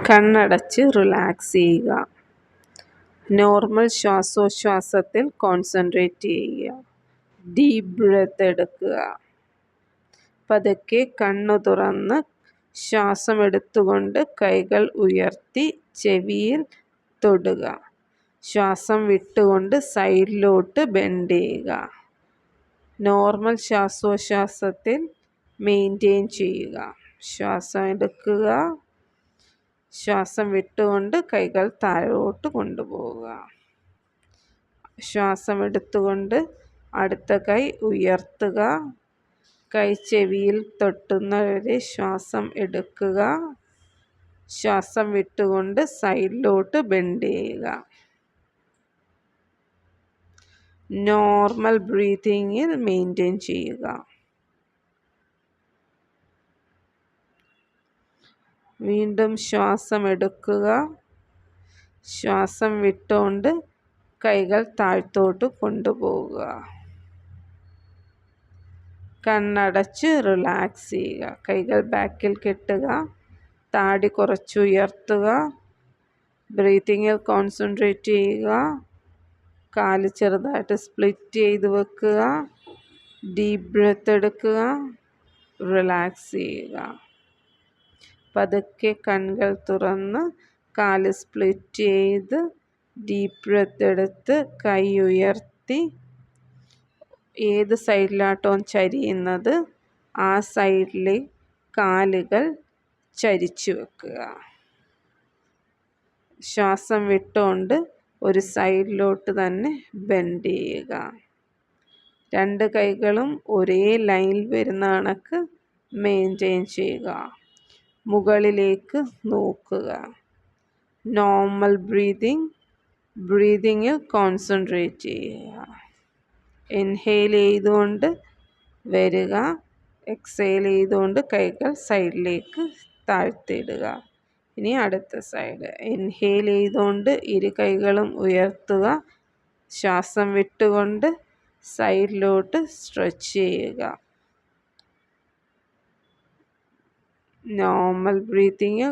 കണ്ണടച്ച് റിലാക്സ് ചെയ്യുക. Normal ശ്വാസോച്ഛ്വാസത്തിൽ concentrate ചെയ്യുക. ഡീപ്പ് ബ്രെത്ത് എടുക്കുക. പതുക്കെ കണ്ണു തുറന്ന് ശ്വാസം എടുത്തുകൊണ്ട് കൈകൾ ഉയർത്തി ചെവിയിൽ തൊടുക. ശ്വാസം വിട്ടുകൊണ്ട് സൈഡിലോട്ട് ബെൻഡ് ചെയ്യുക. നോർമൽ ശ്വാസോച്ഛ്വാസത്തിൽ മെയിൻറ്റെയിൻ ചെയ്യുക. ശ്വാസം എടുക്കുക. ശ്വാസം വിട്ടുകൊണ്ട് കൈകൾ താഴോട്ട് കൊണ്ടുപോവുക. ശ്വാസം എടുത്തുകൊണ്ട് അടുത്ത കൈ ഉയർത്തുക. കൈ ചെവിയിൽ തൊട്ടുന്നവരെ ശ്വാസം എടുക്കുക. ശ്വാസം വിട്ടുകൊണ്ട് സൈഡിലോട്ട് ബെൻഡ് ചെയ്യുക. നോർമൽ ബ്രീതിങ്ങിൽ മെയിൻറ്റെയിൻ ചെയ്യുക. വീണ്ടും ശ്വാസം എടുക്കുക. ശ്വാസം വിട്ടുകൊണ്ട് കൈകൾ താഴത്തോട്ട് കൊണ്ടുപോവുക. കണ്ണടച്ച് റിലാക്സ് ചെയ്യുക. കൈകൾ ബാക്കിൽ കെട്ടുക. താടി കുറച്ചുയർത്തുക. ബ്രീത്തിങ്ങിൽ കോൺസെൻട്രേറ്റ് ചെയ്യുക. കാല് ചെറുതായിട്ട് സ്പ്ലിറ്റ് ചെയ്ത് വെക്കുക. ഡീപ്പ് ബ്രെത്ത് എടുക്കുക. റിലാക്സ് ചെയ്യുക. പതുക്കെ കണ്ണുകൾ തുറന്ന് കാല് സ്പ്ലിറ്റ് ചെയ്ത് ഡീപ്പ് ബ്രെത്ത് എടുത്ത് കൈ ഉയർത്തി ഏത് സൈഡിലാട്ടോ ചരിയുന്നത് ആ സൈഡിലെ കാലുകൾ ചരിച്ചു വെക്കുക. ശ്വാസം വിട്ടുകൊണ്ട് ഒരു സൈഡിലോട്ട് തന്നെ ബെൻഡ് ചെയ്യുക. രണ്ട് കൈകളും ഒരേ ലൈനിൽ വരുന്ന കണക്ക് മെയിൻറ്റെയിൻ ചെയ്യുക. മുകളിലേക്ക് നോക്കുക. നോർമൽ ബ്രീതിങ്ങിൽ കോൺസെൻട്രേറ്റ് ചെയ്യുക. ഇൻഹെയിൽ ചെയ്തുകൊണ്ട് വരിക. എക്സെയിൽ ചെയ്തുകൊണ്ട് കൈകൾ സൈഡിലേക്ക് താഴ്ത്തിയിടുക. ഇനി അടുത്ത സൈഡ്. ഇൻഹെയിൽ ചെയ്തുകൊണ്ട് ഇരു കൈകളും ഉയർത്തുക. ശ്വാസം വിട്ടുകൊണ്ട് സൈഡിലോട്ട് സ്ട്രെച്ച് ചെയ്യുക. നോർമൽ ബ്രീത്തിങ്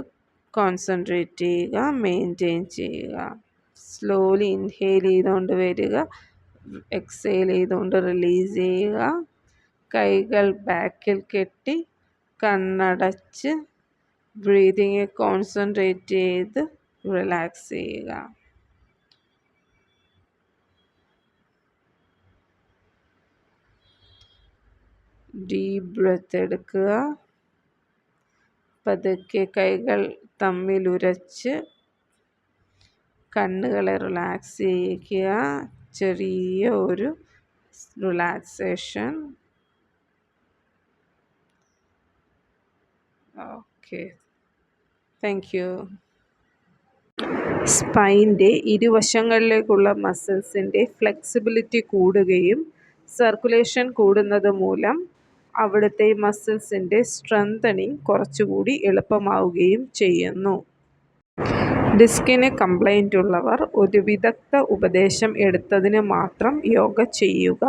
കോൺസെൻട്രേറ്റ് ചെയ്യുക. മെയിൻറ്റെയിൻ ചെയ്യുക. സ്ലോലി ഇൻഹെയിൽ ചെയ്തുകൊണ്ട് വരിക. എക്സെയിൽ ചെയ്തുകൊണ്ട് റിലീസ് ചെയ്യുക. കൈകൾ ബാക്കിൽ കെട്ടി കണ്ണടച്ച് ബ്രീതിങ് കോൺസെൻട്രേറ്റ് ചെയ്ത് റിലാക്സ് ചെയ്യുക. ഡീപ്പ് ബ്രെത്ത് എടുക്കുക. പതുക്കെ കൈകൾ തമ്മിൽ ഉരച്ച് കണ്ണുകളെ റിലാക്സ് ചെയ്യിക്കുക. ചെറിയ ഒരു റിലാക്സേഷൻ. Okay, thank you. സ്പൈൻ്റെ ഇരുവശങ്ങളിലേക്കുള്ള മസിൽസിൻ്റെ ഫ്ലെക്സിബിലിറ്റി കൂടുകയും സർക്കുലേഷൻ കൂടുന്നത് മൂലം അവിടുത്തെ മസിൽസിൻ്റെ സ്ട്രെങ്തനിങ് കുറച്ചുകൂടി എളുപ്പമാവുകയും ചെയ്യുന്നു. ഡിസ്കിന് കംപ്ലൈൻ്റ് ഉള്ളവർ ഒരു വിദഗ്ധ ഉപദേശം എടുത്തതിന് മാത്രം യോഗ ചെയ്യുക.